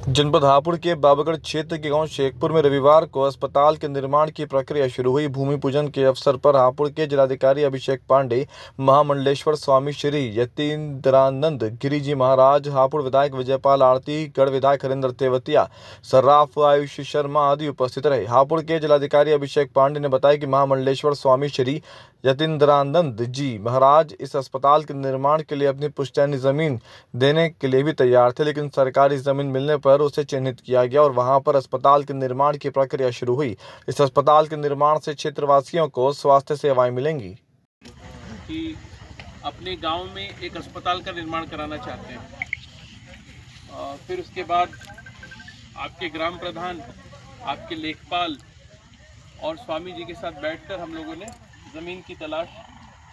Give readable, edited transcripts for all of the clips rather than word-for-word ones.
जनपद हापुड़ के बाबागढ़ क्षेत्र के गांव शेखपुर में रविवार को अस्पताल के निर्माण की प्रक्रिया शुरू हुई। भूमि पूजन के अवसर पर हापुड़ के जिलाधिकारी अभिषेक पांडे, महामंडलेश्वर स्वामी श्री यतीन्द्रानंद गिरी जी महाराज, हापुड़ विधायक विजयपाल आरती, गढ़ विधायक हरिंदर तेवतिया, सर्राफ आयुष शर्मा आदि उपस्थित रहे। हापुड़ के जिलाधिकारी अभिषेक पांडे ने बताया कि महामंडलेश्वर स्वामी श्री यतीन्द्रानंद जी महाराज इस अस्पताल के निर्माण के लिए अपनी पुश्तैनी जमीन देने के लिए भी तैयार थे, लेकिन सरकारी जमीन मिलने पर उसे चिन्हित किया गया और वहां पर अस्पताल के निर्माण की प्रक्रिया शुरू हुई। इस अस्पताल के निर्माण से क्षेत्रवासियों को स्वास्थ्य सेवाएं मिलेंगी। कि अपने गांव में एक अस्पताल का निर्माण कराना चाहते हैं। फिर उसके बाद आपके ग्राम प्रधान, आपके लेखपाल और स्वामी जी के साथ बैठकर हम लोगों ने ज़मीन की तलाश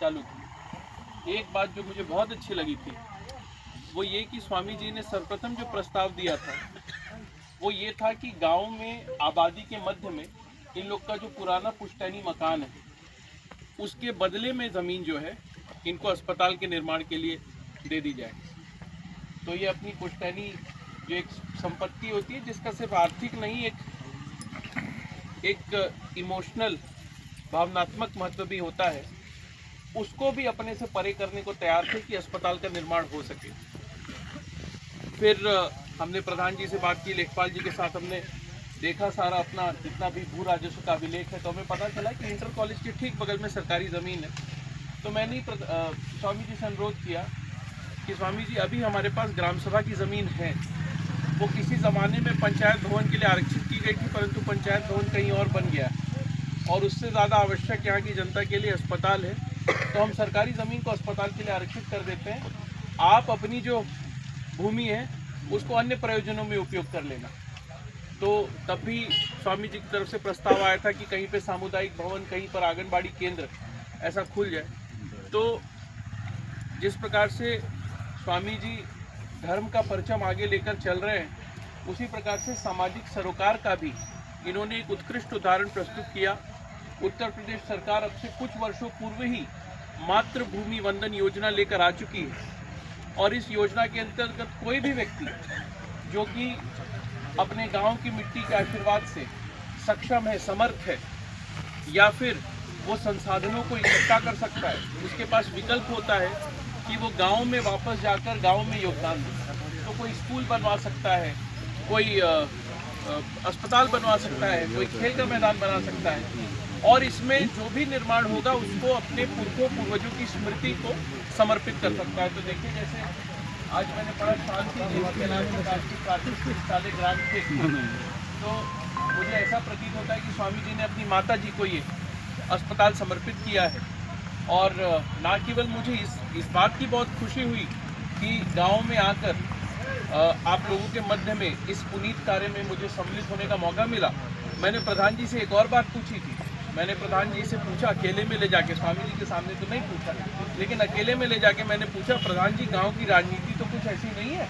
चालू की। एक बात जो मुझे बहुत अच्छी लगी थी वो ये कि स्वामी जी ने सर्वप्रथम जो प्रस्ताव दिया था वो ये था कि गांव में आबादी के मध्य में इन लोग का जो पुराना पुश्तैनी मकान है उसके बदले में ज़मीन जो है इनको अस्पताल के निर्माण के लिए दे दी जाए। तो ये अपनी पुश्तैनी जो एक संपत्ति होती है जिसका सिर्फ आर्थिक नहीं एक इमोशनल भावनात्मक महत्व भी होता है, उसको भी अपने से परे करने को तैयार थे कि अस्पताल का निर्माण हो सके। फिर हमने प्रधान जी से बात की, लेखपाल जी के साथ हमने देखा सारा अपना जितना भी भू राजस्व का अभिलेख है, तो हमें पता चला कि इंटर कॉलेज के ठीक बगल में सरकारी ज़मीन है। तो मैंने स्वामी जी से अनुरोध किया कि स्वामी जी अभी हमारे पास ग्राम सभा की ज़मीन है, वो किसी ज़माने में पंचायत भवन के लिए आरक्षित की गई थी, परंतु पंचायत भवन कहीं और बन गया और उससे ज़्यादा आवश्यक यहाँ की जनता के लिए अस्पताल है, तो हम सरकारी ज़मीन को अस्पताल के लिए आरक्षित कर देते हैं। आप अपनी जो भूमि है उसको अन्य प्रयोजनों में उपयोग कर लेना। तो तब भी स्वामी जी की तरफ से प्रस्ताव आया था कि कहीं पे सामुदायिक भवन, कहीं पर आंगनबाड़ी केंद्र ऐसा खुल जाए। तो जिस प्रकार से स्वामी जी धर्म का परचम आगे लेकर चल रहे हैं, उसी प्रकार से सामाजिक सरोकार का भी इन्होंने एक उत्कृष्ट उदाहरण प्रस्तुत किया। उत्तर प्रदेश सरकार अब से कुछ वर्षों पूर्व ही मातृभूमि वंदन योजना लेकर आ चुकी है और इस योजना के अंतर्गत कोई भी व्यक्ति जो कि अपने गांव की मिट्टी के आशीर्वाद से सक्षम है, समर्थ है, या फिर वो संसाधनों को इकट्ठा कर सकता है, उसके पास विकल्प होता है कि वो गांव में वापस जाकर गांव में योगदान दे। तो कोई स्कूल बनवा सकता है, कोई अस्पताल बनवा सकता है, कोई खेल का मैदान बना सकता है और इसमें जो भी निर्माण होगा उसको अपने पूर्वजों की स्मृति को समर्पित कर सकता है। तो देखिए, जैसे आज मैंने पढ़ा शांति ग्राम के, तो मुझे ऐसा प्रतीत होता है कि स्वामी जी ने अपनी माता जी को ये अस्पताल समर्पित किया है। और ना केवल मुझे इस बात की बहुत खुशी हुई कि गाँव में आकर आप लोगों के मध्य में इस पुनीत कार्य में मुझे सम्मिलित होने का मौका मिला। मैंने प्रधान जी से एक और बात पूछी थी। मैंने प्रधान जी से पूछा अकेले में ले जाके, स्वामी जी के सामने तो नहीं पूछा, लेकिन अकेले में ले जाके मैंने पूछा, प्रधान जी गांव की राजनीति तो कुछ ऐसी नहीं है?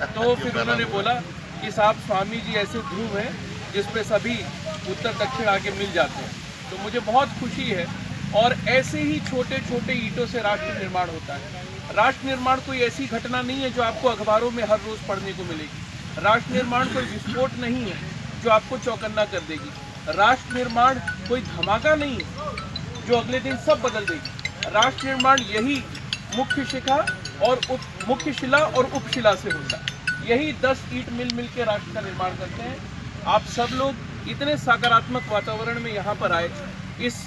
तो फिर उन्होंने बोला कि साहब स्वामी जी ऐसे ध्रुव हैं जिस पे सभी उत्तर दक्षिण आके मिल जाते हैं। तो मुझे बहुत खुशी है और ऐसे ही छोटे छोटे ईंटों से राष्ट्र निर्माण होता है। राष्ट्र निर्माण कोई ऐसी घटना नहीं है जो आपको अखबारों में हर रोज पढ़ने को मिलेगी। राष्ट्र निर्माण कोई विस्फोट नहीं है जो आपको चौकन्ना कर देगी। राष्ट्र निर्माण कोई धमाका नहीं है जो अगले दिन सब बदल देगी। राष्ट्र निर्माण यही मुख्य शिखा और मुख्य शिला और उपशिला से होता है। यही 10 ईंट मिल के राष्ट्र का निर्माण करते हैं। आप सब लोग इतने सकारात्मक वातावरण में यहाँ पर आए, इस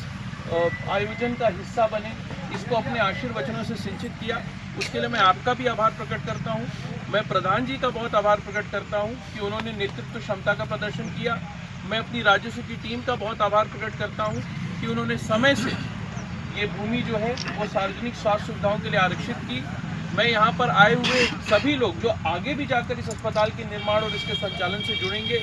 आयोजन का हिस्सा बने, इसको अपने आशीर्वचनों से सिंचित किया, उसके लिए मैं आपका भी आभार प्रकट करता हूँ। मैं प्रधान जी का बहुत आभार प्रकट करता हूँ कि उन्होंने नेतृत्व क्षमता का प्रदर्शन किया। मैं अपनी राजस्व की टीम का बहुत आभार प्रकट करता हूँ कि उन्होंने समय से ये भूमि जो है वो सार्वजनिक स्वास्थ्य सुविधाओं के लिए आरक्षित की। मैं यहाँ पर आए हुए सभी लोग जो आगे भी जाकर इस अस्पताल के निर्माण और इसके संचालन से जुड़ेंगे,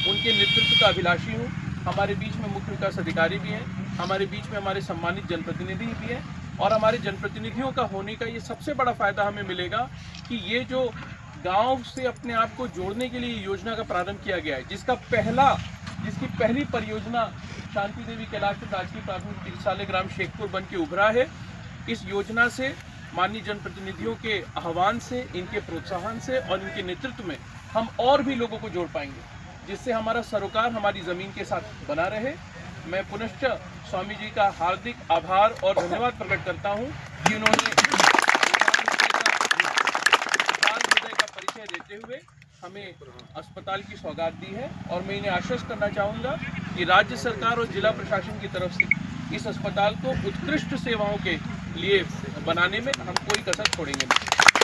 उनके नेतृत्व का अभिलाषी हूँ। हमारे बीच में मुख्य विकास अधिकारी भी हैं, हमारे बीच में हमारे सम्मानित जनप्रतिनिधि भी हैं और हमारे जनप्रतिनिधियों का होने का ये सबसे बड़ा फायदा हमें मिलेगा कि ये जो गांव से अपने आप को जोड़ने के लिए योजना का प्रारंभ किया गया है, जिसकी पहली परियोजना शांति देवी कैलाश राजकीय प्राथमिक चिकित्सालय ग्राम शेखपुर बन के उभरा है। इस योजना से माननीय जनप्रतिनिधियों के आह्वान से, इनके प्रोत्साहन से और इनके नेतृत्व में हम और भी लोगों को जोड़ पाएंगे, जिससे हमारा सरोकार हमारी ज़मीन के साथ बना रहे। मैं पुनश्च स्वामी जी का हार्दिक आभार और धन्यवाद प्रकट करता हूं कि उन्होंने विशाल हृदय का परिचय देते हुए हमें अस्पताल की सौगात दी है। और मैं इन्हें आश्वस्त करना चाहूँगा कि राज्य सरकार और जिला प्रशासन की तरफ से इस अस्पताल को उत्कृष्ट सेवाओं के लिए बनाने में हम कोई कसर छोड़ेंगे नहीं।